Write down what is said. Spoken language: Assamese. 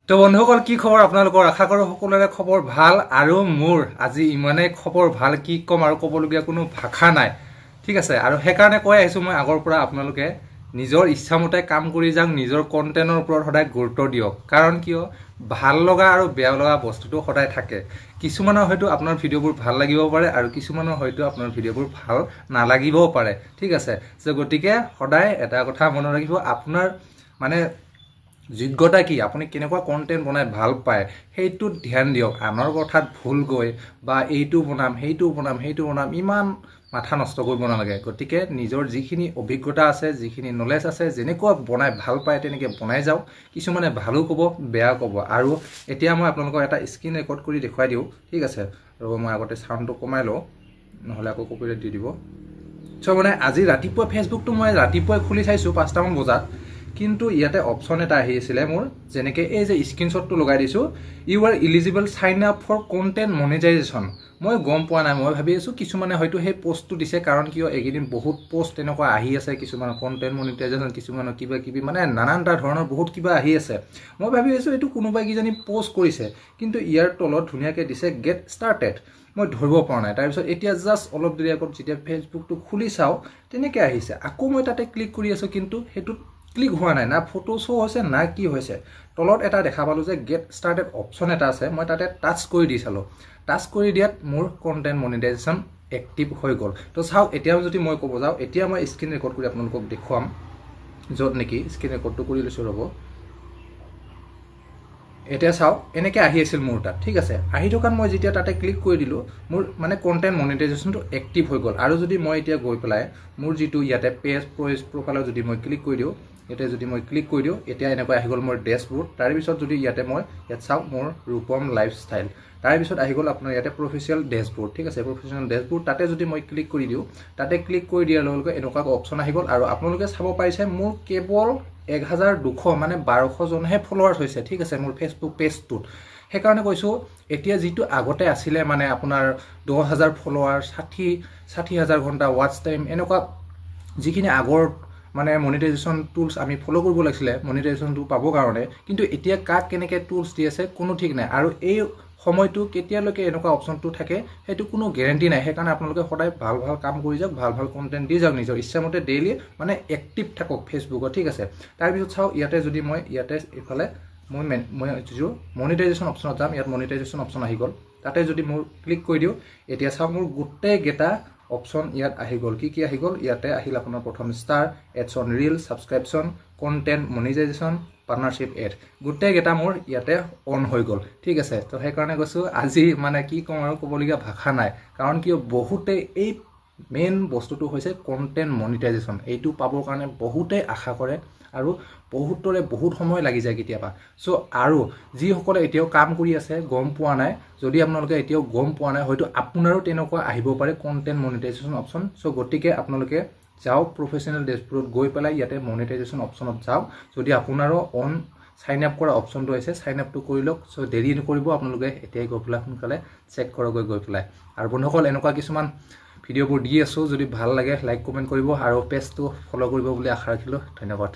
তো বন্ধুসকল কি খবৰ আপোনালোকৰ আশা কৰো সকলোৰে খবৰ ভাল আৰু মোৰ আজি ইমানে খবৰ ভাল কি কম আৰু ক'বলগীয়া কোনো ভাষা নাই ঠিক আছে আৰু হেকাৰণে কৈ আহিছো মই আগৰ পৰা আপোনালোকে নিজৰ ইচ্ছামতে কাম কৰি যাওক নিজৰ কন্টেন্টৰ ওপৰত সদায় গুৰুত্ব দিয়ক কাৰণ কিয় ভাল লগা আৰু বেয়া লগা বস্তুটো সদায় থাকে কিছুমানৰ হয়তো আপোনাৰ ভিডিওবোৰ ভাল লাগিব পাৰে আৰু কিছুমানৰ হয়তো আপোনাৰ ভিডিওবোৰ ভাল নালাগিবও পাৰে ঠিক আছে যে গতিকে সদায় এটা কথা মনত ৰাখিব আপোনাৰ মানে যোগ্যতা কি আপুনি কেনেকুৱা কন্টেন্ট বনাই ভাল পায় হেইটো ধ্যান দিয়ক আনৰ কথাত ভুল গৈ বা এইটো বনাম ইমান মাথা নষ্ট কৰিব নালাগে গতিকে নিজৰ যিখিনি অভিজ্ঞতা আছে যিখিনি নলেজ আছে যেনেকুৱা বনাই ভাল পায় তেনেকৈ বনাই যাওক কিছুমানে ভালো ক'ব বেয়া ক'ব আৰু এতিয়া মই আপোনালোকক এটা স্ক্ৰীন ৰেকৰ্ড কৰি দেখুৱাই দিওঁ ঠিক আছে ৰ'ব মই আগতে সাউণ্ডটো কমাই লওঁ নহ'লে আকৌ কপিৰাইট দি দিব চ' মানে আজি ৰাতিপুৱা ফেচবুকটো মই ৰাতিপুৱাই খুলি চাইছোঁ 5টা মান বজাত কিন্তু ইয়াতে অপশন এটা আহি আছিল মোৰ যেনেকে এই যে স্ক্ৰিনশ্বটটো লগাই দিছো you are eligible sign up for content monetization মই গম পোৱা নাই মই ভাবি আছো কিছুমানে হয়তো সেই পোষ্টটো দিছে কাৰণ কিয় একেদিন বহুত পোষ্ট এনেকুৱা আহি আছে কিছুমান কন্টেন্ট মনিটাইজেশন কিছুমান কিবা কিবি মানে নানানটা ধৰণৰ বহুত কিবা আহি আছে মই ভাবি আছো এটো কোনোবাই কিজানি পোষ্ট কৰিছে কিন্তু ইয়াৰ তলত ধুনিয়াকে দিছে গেট ষ্টাৰ্টেড মই ধৰিব পৰা নাই তাৰ পিছত এতিয়া জাস্ট অলপ দেৰি আগত যেতিয়া ফেচবুকটো খুলি চাও তেনেকৈ আহিছে আকৌ মই তাতে ক্লিক কৰি আছো কিন্তু হেতু ক্লিক হোৱা নাই না ফটো শো হৈছে না কি হৈছে তলত এটা দেখা পালো যে গেট ষ্টাৰ্টেড অপশন এটা আছে মই তাতে টাচ কৰি দিছালো টাচ কৰি দিয়াত মোৰ কন্টেন্ট মনিটাইজেশন এক্টিভ হৈ গল তো চাও এতিয়া যদি মই ক'ব যাও এতিয়া মই স্ক্ৰিন ৰেকৰ্ড কৰি আপোনালোকক দেখুৱাম যত নেকি স্ক্ৰিন ৰেকৰ্ডটো কৰি লৈছো ৰব এতিয়া চাও এনেকৈ আহি আছিল মোৰ তাত ঠিক আছে আহি থকাত মই যেতিয়া তাতে ক্লিক কৰি দিলো মোৰ মানে কন্টেন্ট মনিটাইজেশনটো এক্টিভ হৈ গল আৰু যদি মই এতিয়া গৈ পেলাই মোৰ যেটো ইয়াতে পেজ প্ৰফাইলত যদি মই ক্লিক কৰি দিও এটা যদি মই ক্লিক কৰি দিও এতিয়া এনেকৈ আহি গল মোৰ ড্যাশবোৰ্ড তাৰ পিছত যদি ইয়াতে মই ইয়াত চাও মোৰ ৰূপম লাইফষ্টাইল তাৰ পিছত আহি গল আপোনাৰ ইয়াতে প্ৰফেশনাল ড্যাশবোৰ্ড ঠিক আছে প্ৰফেশনাল ড্যাশবোৰ্ড তাতে যদি মই ক্লিক কৰি দিও তাতে ক্লিক কৰি দিয়াৰ লগে লগে এনেকুৱা অপচন আহি গল আৰু আপোনালোকে চাব পাৰিছে মোৰ কেৱল 1200 মানে 1200 জনহে ফলোৱাৰ্স হৈছে ঠিক আছে মোৰ ফেসবুক পেজটোত হেকাৰণে কৈছো এতিয়া যেটো আগতে আছিল মানে আপোনাৰ 10000 ফলোৱাৰ 60000 ঘণ্টা ওয়াচ টাইম এনেকুৱা যিখিনি আগৰ মানে মনিটাইজেশন টুলস আমি ফলো কৰিব লাগিছিল মনিটাইজেশনটো পাবৰ কাৰণে কিন্তু এতিয়া কাক কেনেকৈ টুলস দি আছে কোনো ঠিক নাই আৰু এই সময়টো কেতিয়ালৈকে এনেকুৱা অপশনটো থাকে হেতু কোনো গ্যাৰান্টি নাই হেকাৰণে আপোনালোকে সদায় ভাল ভাল কাম কৰি যাওক ভাল ভাল কন্টেন্ট দি যাওক নিজৰ ইচ্ছামতে ডেইলি মানে এক্টিভ থাকক ফেসবুকত ঠিক আছে তাৰ পিছত চাও ইয়াতে যদি মই ইয়াতে ইফালে মই মনিটাইজেশন অপশনত যাম ইয়াত মনিটাইজেশন অপশন আহি গল তাতে যদি মোৰ ক্লিক কৰি দিও এতিয়া চাও মোৰ গোটেই গেটা অপশন ইয়াত আহি গল কি আহি গল ইয়াতে আহিল আপোনাৰ প্ৰথম star ads on reel subscription content monetisation partnership ad গোটেই গেটা মোৰ ইয়াতে অন হৈ গল ঠিক আছে তো সেই কাৰণে কৈছো আজি মানে কি কম আৰু ক'বলগীয়া ভাষা নাই কাৰণ কি বহুতে এই মেইন বস্তুটো হৈছে কন্টেন্ট মনিটাইজেশন এইটো পাবৰ কাৰণে বহুতে আশা কৰে আৰু বহুতৰে বহুত সময় লাগি যায় কেতিয়াবা সো আৰু যি সকলে এতিয়াও কাম কৰি আছে গম পোৱা নাই যদি আপোনালোকে এতিয়াও গম পোৱা নাই হয়তো আপোনাৰো তেনেকুৱা আহিব পাৰে কন্টেন্ট মনিটাইজেশন অপশন সো গটিকে আপোনালোকে যাও প্ৰফেশনাল ড্যাশবোৰ্ডত গৈ পেলাই ইয়াতে মনিটাইজেশন অপশনত যাও যদি আপোনাৰো অন সাইন আপ কৰা অপশনটো আছে সাইন আপটো কৰি লওক সো দেৰি নকৰিব আপোনালোকে এতিয়াই গৈ পেলাই সোনকালে চেক কৰক গৈ পেলাই আৰু বন্ধুসকল এনেকুৱা কিছুমান ভিডিওবোৰ দি আছো যদি ভাল লাগে লাইক কমেন্ট কৰিব আৰু পেজটো ফলো কৰিব বুলি আশা ৰাখিলো ধন্যবাদ